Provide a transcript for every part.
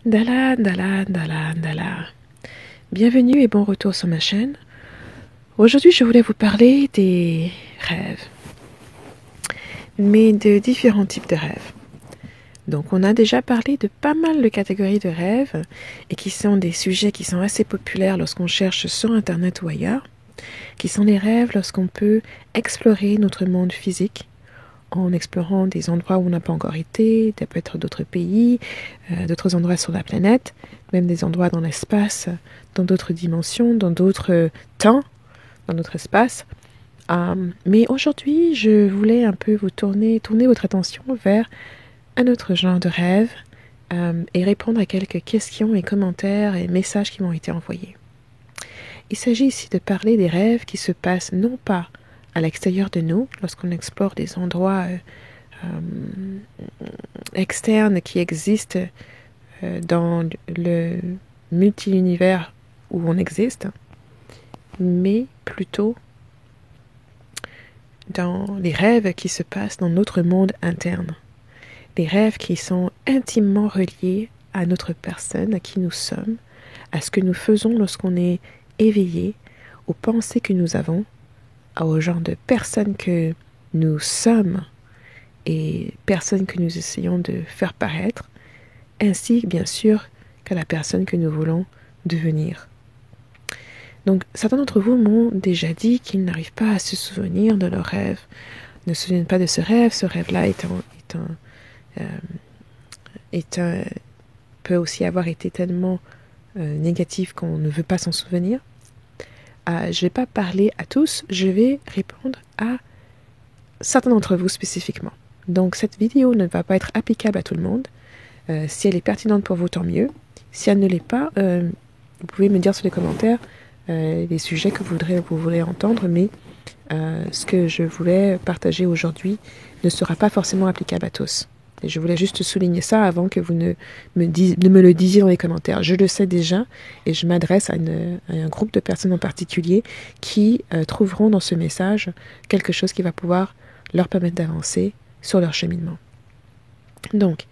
Dala, dala, dala, dala. Bienvenue et bon retour sur ma chaîne. Aujourd'hui, je voulais vous parler des rêves, mais de différents types de rêves. Donc, on a déjà parlé de pas mal de catégories de rêves et qui sont des sujets qui sont assez populaires lorsqu'on cherche sur Internet ou ailleurs, qui sont les rêves lorsqu'on peut explorer notre monde physique en explorant des endroits où on n'a pas encore été, ça peut être d'autres pays, d'autres endroits sur la planète, même des endroits dans l'espace, dans d'autres dimensions, dans d'autres temps, dans notre espace. Mais aujourd'hui, je voulais un peu vous tourner votre attention vers un autre genre de rêve et répondre à quelques questions et commentaires et messages qui m'ont été envoyés. Il s'agit ici de parler des rêves qui se passent non pas à l'extérieur de nous, lorsqu'on explore des endroits externes qui existent dans le multi-univers où on existe, mais plutôt dans les rêves qui se passent dans notre monde interne. Des rêves qui sont intimement reliés à notre personne, à qui nous sommes, à ce que nous faisons lorsqu'on est éveillé, aux pensées que nous avons, au genre de personnes que nous sommes et personnes que nous essayons de faire paraître, ainsi bien sûr qu'à la personne que nous voulons devenir. Donc certains d'entre vous m'ont déjà dit qu'ils n'arrivent pas à se souvenir de leur rêve, ne se souviennent pas de ce rêve-là peut aussi avoir été tellement négatif qu'on ne veut pas s'en souvenir. Je ne vais pas parler à tous, je vais répondre à certains d'entre vous spécifiquement. Donc cette vidéo ne va pas être applicable à tout le monde. Si elle est pertinente pour vous, tant mieux. Si elle ne l'est pas, vous pouvez me dire sur les commentaires les sujets que vous voulez entendre, mais ce que je voulais partager aujourd'hui ne sera pas forcément applicable à tous. Et je voulais juste souligner ça avant que vous ne me le disiez dans les commentaires. Je le sais déjà et je m'adresse à un groupe de personnes en particulier qui trouveront dans ce message quelque chose qui va pouvoir leur permettre d'avancer sur leur cheminement. Donc,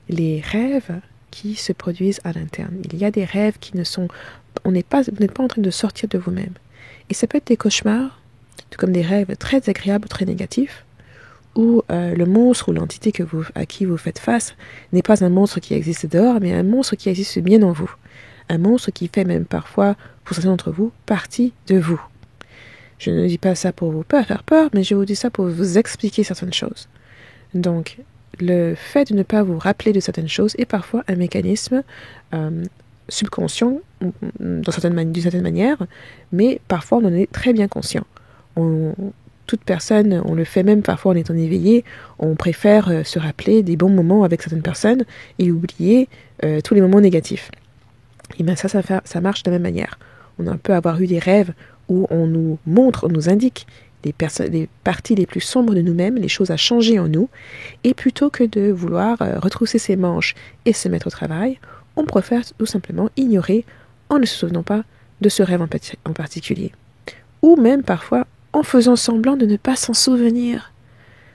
les rêves qui se produisent à l'interne. Il y a des rêves qui ne sont... Vous n'êtes pas en train de sortir de vous-même. Et ça peut être des cauchemars, comme des rêves très agréables, très négatifs, où le monstre ou l'entité à qui vous faites face n'est pas un monstre qui existe dehors, mais un monstre qui existe bien en vous. Un monstre qui fait même parfois, pour certains d'entre vous, partie de vous. Je ne dis pas ça pour vous faire peur, mais je vous dis ça pour vous expliquer certaines choses. Donc, le fait de ne pas vous rappeler de certaines choses est parfois un mécanisme subconscient, d'une certaine manière, mais parfois on en est très bien conscient. Toute personne, on le fait même parfois en étant éveillé, on préfère se rappeler des bons moments avec certaines personnes et oublier tous les moments négatifs. Et bien ça marche de la même manière. On peut avoir eu des rêves où on nous montre, on nous indique les parties les plus sombres de nous-mêmes, les choses à changer en nous, et plutôt que de vouloir retrousser ses manches et se mettre au travail, on préfère tout simplement ignorer en ne se souvenant pas de ce rêve en particulier. Ou même parfois en faisant semblant de ne pas s'en souvenir.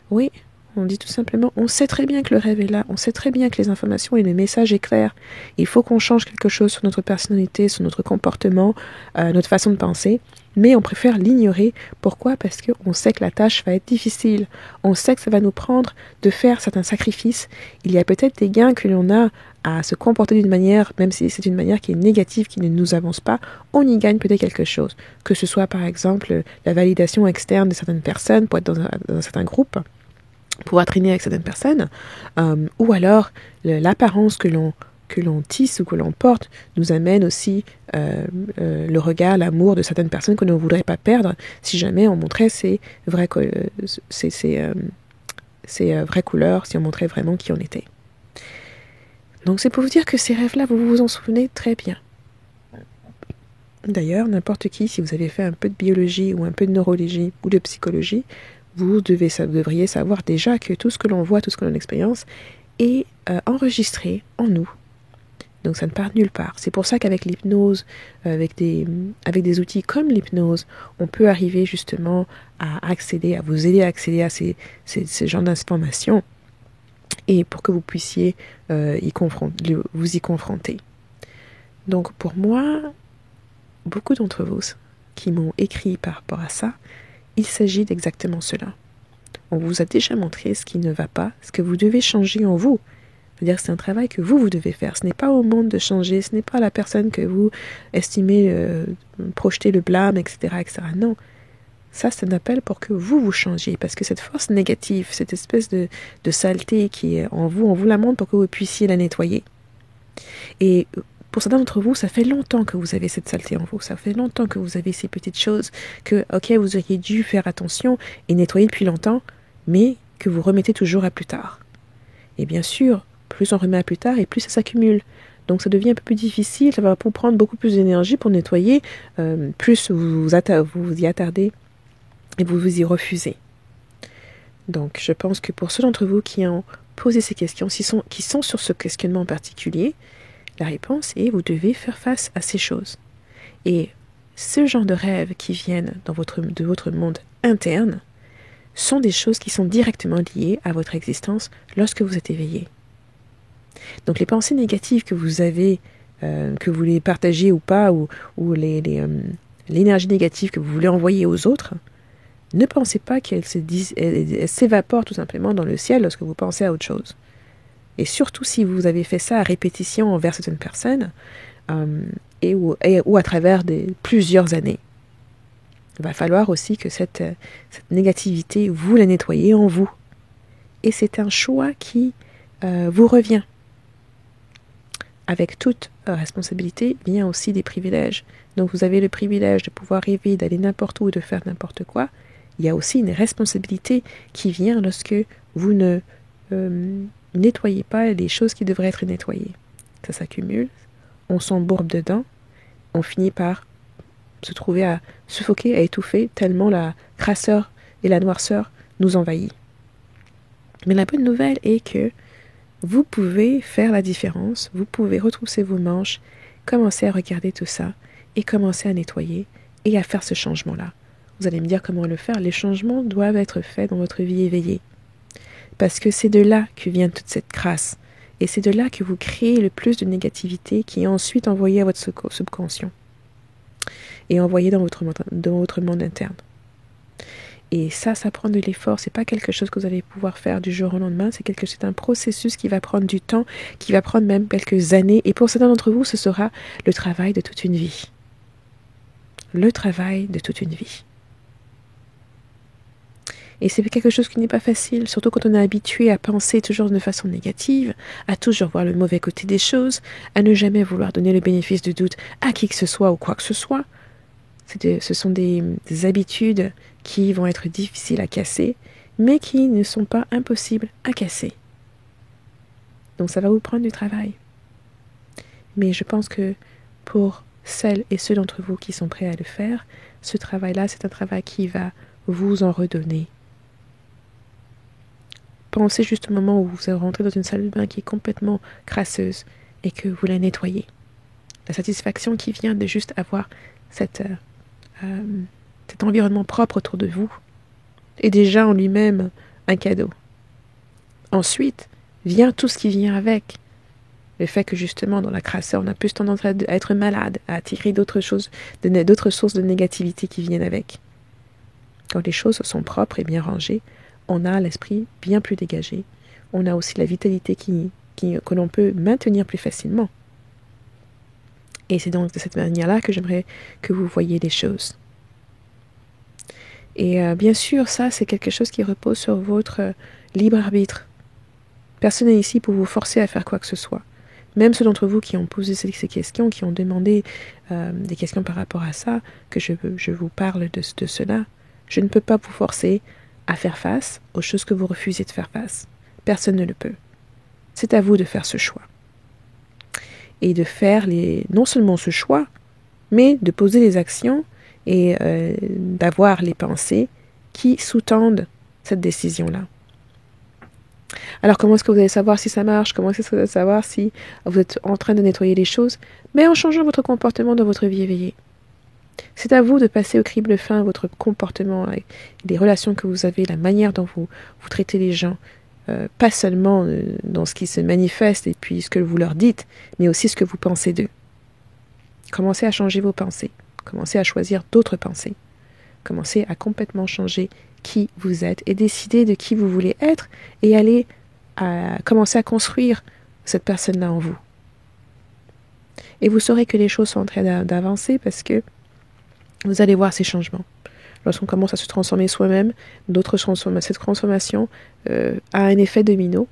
Oui, on dit tout simplement, on sait très bien que le rêve est là, on sait très bien que les informations et le message est clair. Il faut qu'on change quelque chose sur notre personnalité, sur notre comportement, notre façon de penser, mais on préfère l'ignorer. Pourquoi? Parce qu'on sait que la tâche va être difficile, on sait que ça va nous prendre de faire certains sacrifices. Il y a peut-être des gains que l'on a à se comporter d'une manière, même si c'est une manière qui est négative, qui ne nous avance pas, on y gagne peut-être quelque chose. Que ce soit par exemple la validation externe de certaines personnes pour être dans un certain groupe, pouvoir traîner avec certaines personnes, ou alors l'apparence que l'on tisse ou que l'on porte nous amène aussi le regard, l'amour de certaines personnes que l'on ne voudrait pas perdre si jamais on montrait ses vraies couleurs, si on montrait vraiment qui on était. Donc c'est pour vous dire que ces rêves-là, vous vous en souvenez très bien. D'ailleurs, n'importe qui, si vous avez fait un peu de biologie ou un peu de neurologie ou de psychologie, vous devriez savoir déjà que tout ce que l'on voit, tout ce que l'on expérience est enregistré en nous. Donc ça ne part nulle part. C'est pour ça qu'avec l'hypnose, avec des outils comme l'hypnose, on peut arriver justement à vous aider à accéder à ces genres d'informations et pour que vous puissiez vous y confronter. Donc pour moi, beaucoup d'entre vous qui m'ont écrit par rapport à ça, il s'agit d'exactement cela. On vous a déjà montré ce qui ne va pas, ce que vous devez changer en vous. C'est-à-dire que c'est un travail que vous devez faire. Ce n'est pas au monde de changer, ce n'est pas la personne que vous estimez projeter le blâme, etc., etc. Non, ça c'est un appel pour que vous changiez, parce que cette force négative, cette espèce de saleté qui est en vous, on vous la montre pour que vous puissiez la nettoyer. Et pour certains d'entre vous, ça fait longtemps que vous avez cette saleté en vous, ça fait longtemps que vous avez ces petites choses que, ok, vous auriez dû faire attention et nettoyer depuis longtemps, mais que vous remettez toujours à plus tard. Et bien sûr, plus on remet à plus tard et plus ça s'accumule. Donc ça devient un peu plus difficile, ça va vous prendre beaucoup plus d'énergie pour nettoyer, plus vous y attardez et vous vous y refusez. Donc je pense que pour ceux d'entre vous qui ont posé ces questions, qui sont sur ce questionnement en particulier, la réponse est vous devez faire face à ces choses. Et ce genre de rêves qui viennent de votre monde interne sont des choses qui sont directement liées à votre existence lorsque vous êtes éveillé. Donc les pensées négatives que vous avez, que vous les partagez ou pas, ou l'énergie négative que vous voulez envoyer aux autres, ne pensez pas qu'elle s'évapore tout simplement dans le ciel lorsque vous pensez à autre chose. Et surtout si vous avez fait ça à répétition envers certaines personnes, ou à travers plusieurs années. Il va falloir aussi que cette négativité, vous la nettoyez en vous. Et c'est un choix qui vous revient. Avec toute responsabilité vient aussi des privilèges. Donc vous avez le privilège de pouvoir rêver, d'aller n'importe où, de faire n'importe quoi. Il y a aussi une responsabilité qui vient lorsque vous ne nettoyez pas les choses qui devraient être nettoyées. Ça s'accumule, on s'embourbe dedans, on finit par se trouver à suffoquer, à étouffer, tellement la crasseur et la noirceur nous envahit. Mais la bonne nouvelle est que vous pouvez faire la différence, vous pouvez retrousser vos manches, commencer à regarder tout ça, et commencer à nettoyer, et à faire ce changement-là. Vous allez me dire comment le faire. Les changements doivent être faits dans votre vie éveillée. Parce que c'est de là que vient toute cette crasse. Et c'est de là que vous créez le plus de négativité qui est ensuite envoyée à votre subconscient. Et envoyée dans votre monde interne. Et ça prend de l'effort. C'est pas quelque chose que vous allez pouvoir faire du jour au lendemain. C'est un processus qui va prendre du temps, qui va prendre même quelques années. Et pour certains d'entre vous, ce sera le travail de toute une vie. Le travail de toute une vie. Et c'est quelque chose qui n'est pas facile, surtout quand on est habitué à penser toujours de façon négative, à toujours voir le mauvais côté des choses, à ne jamais vouloir donner le bénéfice du doute à qui que ce soit ou quoi que ce soit. Ce sont des habitudes qui vont être difficiles à casser, mais qui ne sont pas impossibles à casser. Donc ça va vous prendre du travail. Mais je pense que pour celles et ceux d'entre vous qui sont prêts à le faire, ce travail-là, c'est un travail qui va vous en redonner. Pensez juste au moment où vous rentrez dans une salle de bain qui est complètement crasseuse et que vous la nettoyez. La satisfaction qui vient de juste avoir cet environnement propre autour de vous est déjà en lui-même un cadeau. Ensuite, vient tout ce qui vient avec. Le fait que justement, dans la crasseur, on a plus tendance à être malade, à attirer d'autres sources de négativité qui viennent avec. Quand les choses sont propres et bien rangées, on a l'esprit bien plus dégagé. On a aussi la vitalité que l'on peut maintenir plus facilement. Et c'est donc de cette manière-là que j'aimerais que vous voyiez les choses. Et bien sûr, ça, c'est quelque chose qui repose sur votre libre arbitre. Personne n'est ici pour vous forcer à faire quoi que ce soit. Même ceux d'entre vous qui ont posé ces questions, qui ont demandé des questions par rapport à ça, que je vous parle de cela, je ne peux pas vous forcer à faire face aux choses que vous refusez de faire face. Personne ne le peut. C'est à vous de faire ce choix. Et de faire non seulement ce choix, mais de poser les actions et d'avoir les pensées qui sous-tendent cette décision-là. Alors comment est-ce que vous allez savoir si ça marche? Comment est-ce que vous allez savoir si vous êtes en train de nettoyer les choses? Mais en changeant votre comportement dans votre vie éveillée. C'est à vous de passer au crible fin votre comportement, les relations que vous avez, la manière dont vous traitez les gens, pas seulement dans ce qui se manifeste et puis ce que vous leur dites, mais aussi ce que vous pensez d'eux. Commencez à changer vos pensées. Commencez à choisir d'autres pensées. Commencez à complètement changer qui vous êtes et décider de qui vous voulez être et aller commencer à construire cette personne-là en vous. Et vous saurez que les choses sont en train d'avancer parce que vous allez voir ces changements. Lorsqu'on commence à se transformer soi-même, cette transformation a un effet domino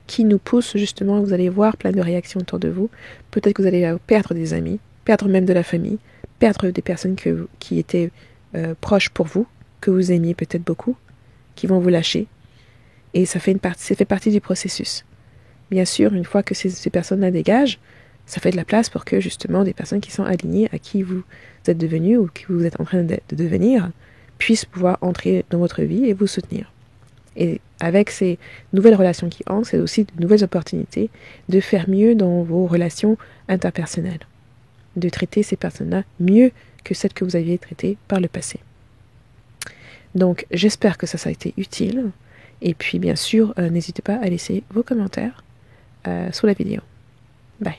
qui nous pousse justement, vous allez voir plein de réactions autour de vous. Peut-être que vous allez perdre des amis, perdre même de la famille, perdre des personnes qui étaient proches pour vous, que vous aimiez peut-être beaucoup, qui vont vous lâcher. Et ça fait partie du processus. Bien sûr, une fois que ces personnes-là dégagent, ça fait de la place pour que justement des personnes qui sont alignées à qui vous êtes devenu ou qui vous êtes en train de devenir puissent pouvoir entrer dans votre vie et vous soutenir. Et avec ces nouvelles relations qui entrent, c'est aussi de nouvelles opportunités de faire mieux dans vos relations interpersonnelles, de traiter ces personnes-là mieux que celles que vous aviez traitées par le passé. Donc, j'espère que ça a été utile. Et puis, bien sûr, n'hésitez pas à laisser vos commentaires sous la vidéo. Bye.